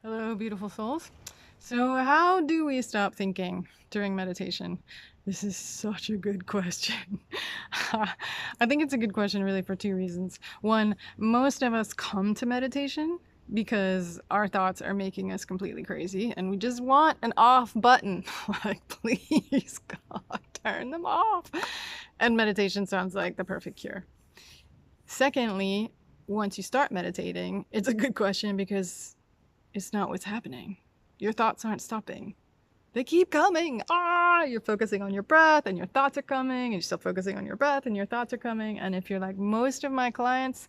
Hello, beautiful souls. So, how do we stop thinking during meditation? This is such a good question. I think it's a good question, really, for two reasons. One, most of us come to meditation because our thoughts are making us completely crazy and we just want an off button. Like, please, God, turn them off. And meditation sounds like the perfect cure. Secondly, once you start meditating, it's a good question because it's not what's happening. Your thoughts aren't stopping. They keep coming. You're focusing on your breath and your thoughts are coming, and you're still focusing on your breath and your thoughts are coming. And if you're like most of my clients,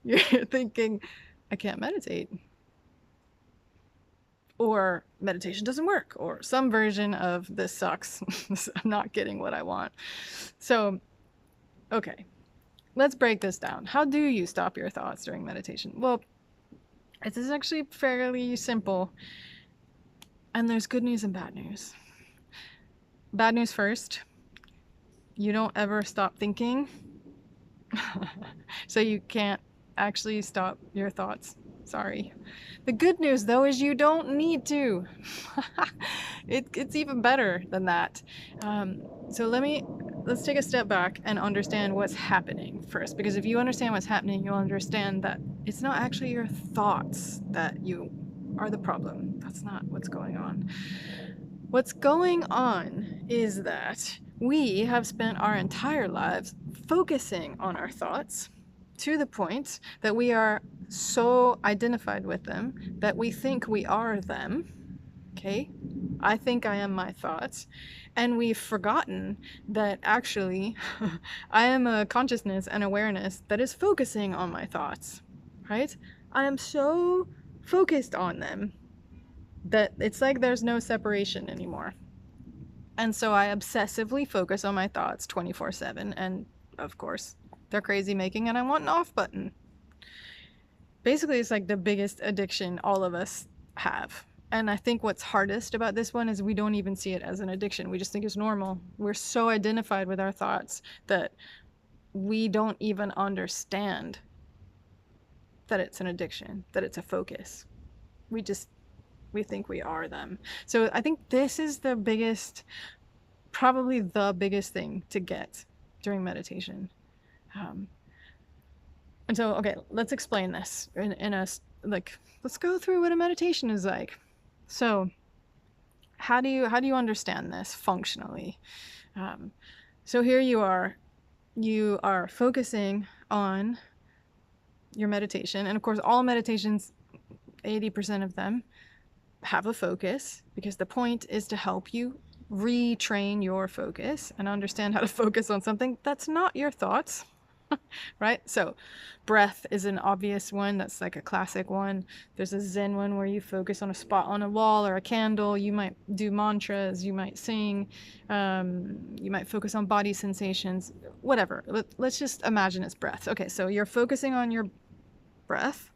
you're thinking, I can't meditate. Or meditation doesn't work, or some version of this sucks. I'm not getting what I want. So, okay, let's break this down. How do you stop your thoughts during meditation? Well, it is actually fairly simple. And there's good news and bad news. Bad news first, you don't ever stop thinking. So you can't actually stop your thoughts. Sorry. The good news, though, is you don't need to. It's even better than that. So let's take a step back and understand what's happening first. Because if you understand what's happening, you'll understand that it's not actually your thoughts that you are the problem. That's not what's going on. What's going on is that we have spent our entire lives focusing on our thoughts to the point that we are so identified with them that we think we are them. Okay? I think I am my thoughts. And we've forgotten that actually I am a consciousness and awareness that is focusing on my thoughts. Right? I am so focused on them that it's like there's no separation anymore. And so I obsessively focus on my thoughts 24/7. And of course, they're crazy making, and I want an off button. Basically, it's like the biggest addiction all of us have. And I think what's hardest about this one is we don't even see it as an addiction. We just think it's normal. We're so identified with our thoughts that we don't even understand that it's an addiction, that it's a focus. We think we are them. So I think this is the biggest, probably the biggest thing to get during meditation. And so, okay, let's explain this in a, like, let's go through what a meditation is like. So how do you understand this functionally? So here you are focusing on your meditation. And of course, all meditations, 80% of them have a focus, because the point is to help you retrain your focus and understand how to focus on something that's not your thoughts. Right? So breath is an obvious one. That's like a classic one. There's a Zen one where you focus on a spot on a wall or a candle. You might do mantras, you might sing, you might focus on body sensations, whatever. Let's just imagine it's breath. Okay, so you're focusing on your breath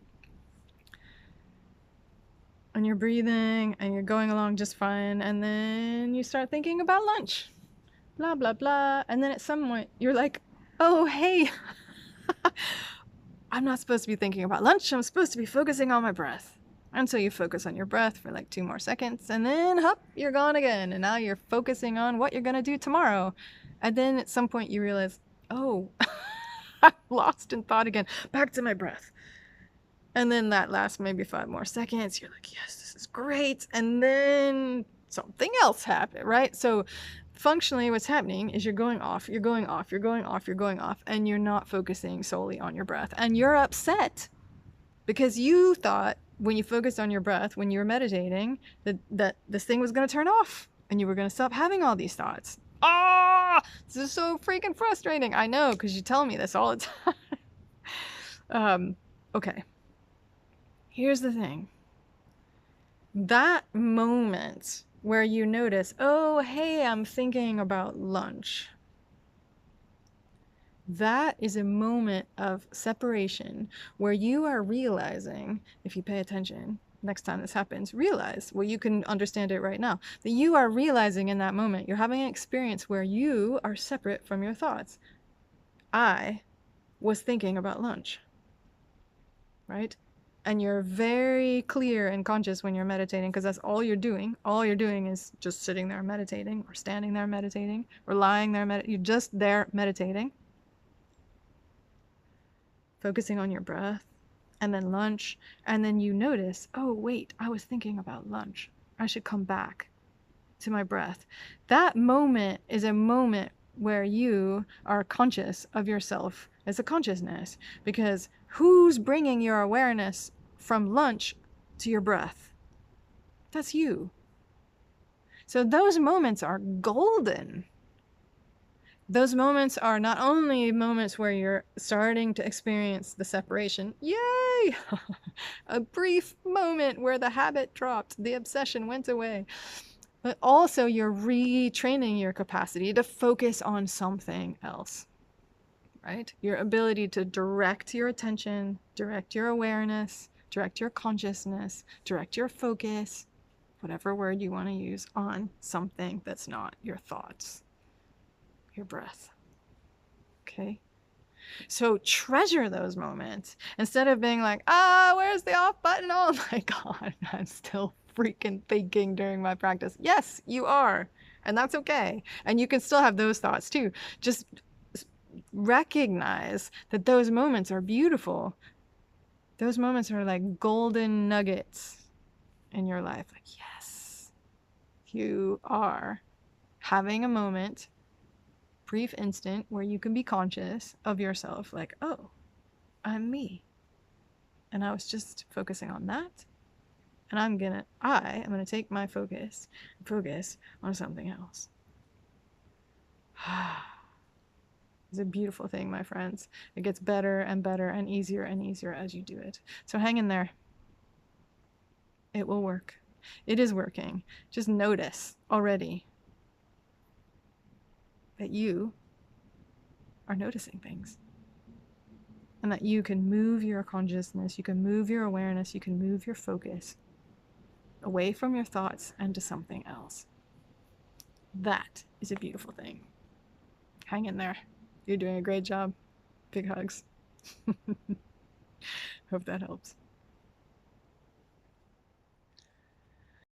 and you're breathing and you're going along just fine, and then you start thinking about lunch, blah blah blah, and then at some point you're like, oh hey, I'm not supposed to be thinking about lunch, I'm supposed to be focusing on my breath. And so you focus on your breath for like 2 more seconds, and then hop, you're gone again, and now you're focusing on what you're gonna do tomorrow. And then at some point you realize, oh, I'm lost in thought again, back to my breath. And then that lasts maybe 5 more seconds. You're like, yes, this is great. And then something else happened, right? So functionally what's happening is you're going off, you're going off, you're going off, you're going off, and you're not focusing solely on your breath. And you're upset because you thought when you focused on your breath, when you were meditating, that this thing was going to turn off and you were going to stop having all these thoughts. This is so freaking frustrating. I know, because you tell me this all the time. Okay. Here's the thing. That moment where you notice, oh, hey, I'm thinking about lunch. That is a moment of separation where you are realizing, if you pay attention, next time this happens, realize, well, you can understand it right now, that you are realizing in that moment, you're having an experience where you are separate from your thoughts. I was thinking about lunch, right? and you're very clear and conscious when you're meditating, because that's all you're doing. All you're doing is just sitting there meditating, or standing there meditating, or lying there you're just there meditating, focusing on your breath. And then lunch, and then you notice, oh wait, I was thinking about lunch. I should come back to my breath. That moment is a moment where you are conscious of yourself as a consciousness, because who's bringing your awareness from lunch to your breath? That's you. So those moments are golden. Those moments are not only moments where you're starting to experience the separation, yay! A brief moment where the habit dropped, the obsession went away. But also you're retraining your capacity to focus on something else, right? Your ability to direct your attention, direct your awareness, direct your consciousness, direct your focus, whatever word you want to use, on something that's not your thoughts, your breath. Okay? So treasure those moments instead of being like, where's the off button? Oh my God, I'm still freaking thinking during my practice. Yes, you are. And that's okay. And you can still have those thoughts too. Just recognize that those moments are beautiful. Those moments are like golden nuggets in your life. Like, yes, you are having a moment, brief instant, where you can be conscious of yourself, like, oh, I'm me. And I was just focusing on that. And I am gonna take my focus on something else. It's a beautiful thing, my friends. It gets better and better and easier as you do it. So hang in there. It will work. It is working. Just notice already that you are noticing things. And that you can move your consciousness, you can move your awareness, you can move your focus away from your thoughts and to something else. That is a beautiful thing. Hang in there. You're doing a great job. Big hugs. Hope that helps.